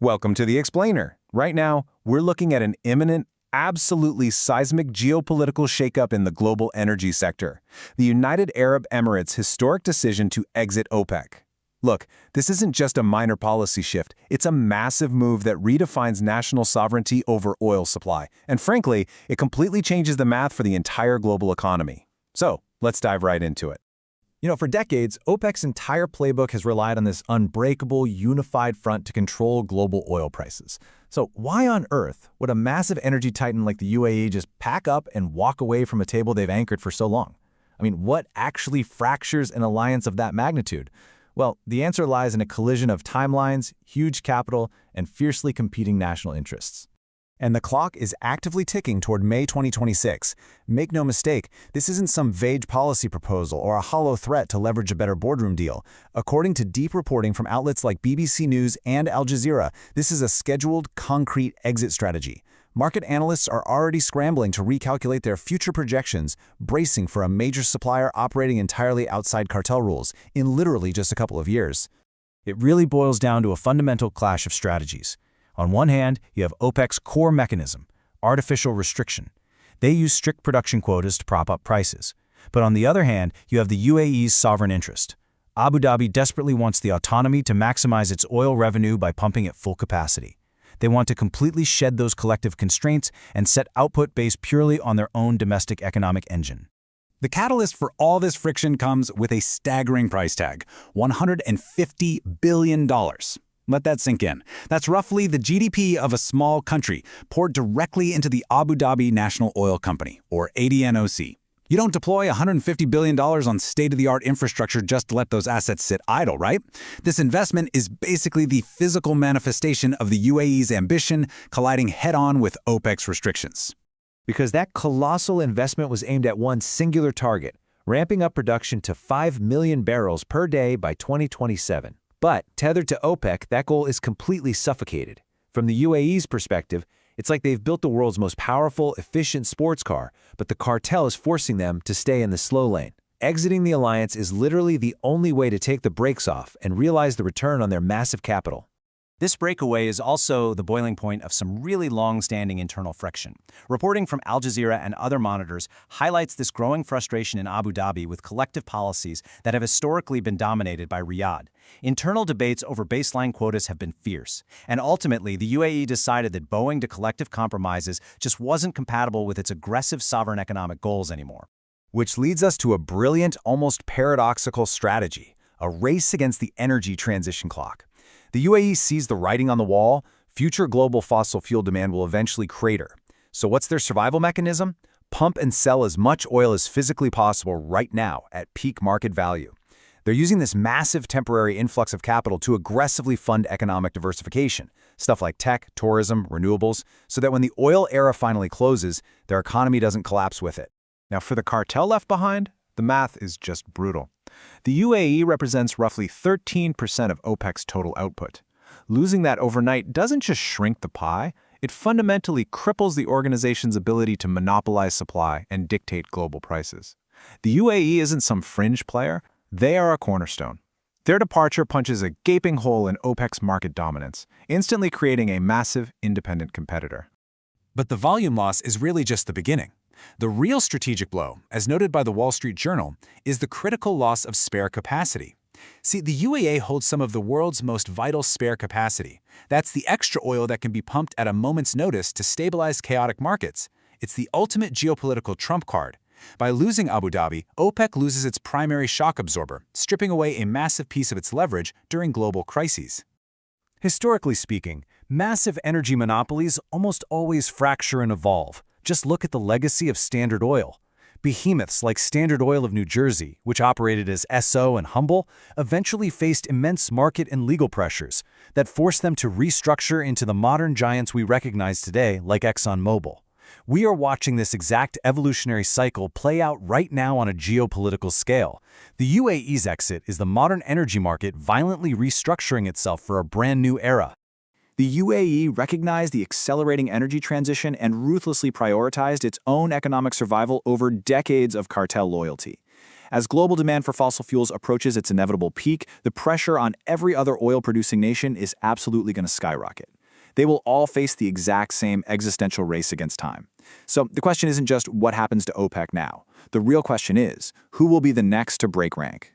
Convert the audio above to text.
Welcome to the Explainer. Right now, we're looking at an imminent, absolutely seismic geopolitical shakeup in the global energy sector. The United Arab Emirates' historic decision to exit OPEC. Look, this isn't just a minor policy shift, it's a massive move that redefines national sovereignty over oil supply. And frankly, it completely changes the math for the entire global economy. So, let's dive right into it. For decades, OPEC's entire playbook has relied on this unbreakable, unified front to control global oil prices. So why on earth would a massive energy titan like the UAE just pack up and walk away from a table they've anchored for so long? What actually fractures an alliance of that magnitude? Well, the answer lies in a collision of timelines, huge capital, and fiercely competing national interests. And the clock is actively ticking toward May 2026. Make no mistake, this isn't some vague policy proposal or a hollow threat to leverage a better boardroom deal. According to deep reporting from outlets like BBC News and Al Jazeera, this is a scheduled, concrete exit strategy. Market analysts are already scrambling to recalculate their future projections, bracing for a major supplier operating entirely outside cartel rules in literally just a couple of years. It really boils down to a fundamental clash of strategies. On one hand, you have OPEC's core mechanism, artificial restriction. They use strict production quotas to prop up prices. But on the other hand, you have the UAE's sovereign interest. Abu Dhabi desperately wants the autonomy to maximize its oil revenue by pumping at full capacity. They want to completely shed those collective constraints and set output based purely on their own domestic economic engine. The catalyst for all this friction comes with a staggering price tag, $150 billion. Let that sink in. That's roughly the GDP of a small country poured directly into the Abu Dhabi National Oil Company, or ADNOC. You don't deploy $150 billion on state-of-the-art infrastructure just to let those assets sit idle, right? This investment is basically the physical manifestation of the UAE's ambition colliding head-on with OPEC's restrictions. Because that colossal investment was aimed at one singular target, ramping up production to 5 million barrels per day by 2027. But tethered to OPEC, that goal is completely suffocated. From the UAE's perspective, it's like they've built the world's most powerful, efficient sports car, but the cartel is forcing them to stay in the slow lane. Exiting the alliance is literally the only way to take the brakes off and realize the return on their massive capital. This breakaway is also the boiling point of some really long-standing internal friction. Reporting from Al Jazeera and other monitors highlights this growing frustration in Abu Dhabi with collective policies that have historically been dominated by Riyadh. Internal debates over baseline quotas have been fierce, and ultimately the UAE decided that bowing to collective compromises just wasn't compatible with its aggressive sovereign economic goals anymore. Which leads us to a brilliant, almost paradoxical strategy, a race against the energy transition clock. The UAE sees the writing on the wall. Future global fossil fuel demand will eventually crater. So what's their survival mechanism? Pump and sell as much oil as physically possible right now at peak market value. They're using this massive temporary influx of capital to aggressively fund economic diversification, stuff like tech, tourism, renewables, so that when the oil era finally closes, their economy doesn't collapse with it. Now, for the cartel left behind, the math is just brutal. The UAE represents roughly 13% of OPEC's total output. Losing that overnight doesn't just shrink the pie, it fundamentally cripples the organization's ability to monopolize supply and dictate global prices. The UAE isn't some fringe player, they are a cornerstone. Their departure punches a gaping hole in OPEC's market dominance, instantly creating a massive, independent competitor. But the volume loss is really just the beginning. The real strategic blow, as noted by the Wall Street Journal, is the critical loss of spare capacity. See, the UAE holds some of the world's most vital spare capacity. That's the extra oil that can be pumped at a moment's notice to stabilize chaotic markets. It's the ultimate geopolitical trump card. By losing Abu Dhabi, OPEC loses its primary shock absorber, stripping away a massive piece of its leverage during global crises. Historically speaking, massive energy monopolies almost always fracture and evolve. Just look at the legacy of Standard Oil. Behemoths like Standard Oil of New Jersey, which operated as Esso and Humble, eventually faced immense market and legal pressures that forced them to restructure into the modern giants we recognize today, like ExxonMobil. We are watching this exact evolutionary cycle play out right now on a geopolitical scale. The UAE's exit is the modern energy market violently restructuring itself for a brand new era. The UAE recognized the accelerating energy transition and ruthlessly prioritized its own economic survival over decades of cartel loyalty. As global demand for fossil fuels approaches its inevitable peak, the pressure on every other oil-producing nation is absolutely going to skyrocket. They will all face the exact same existential race against time. So the question isn't just what happens to OPEC now. The real question is, who will be the next to break rank?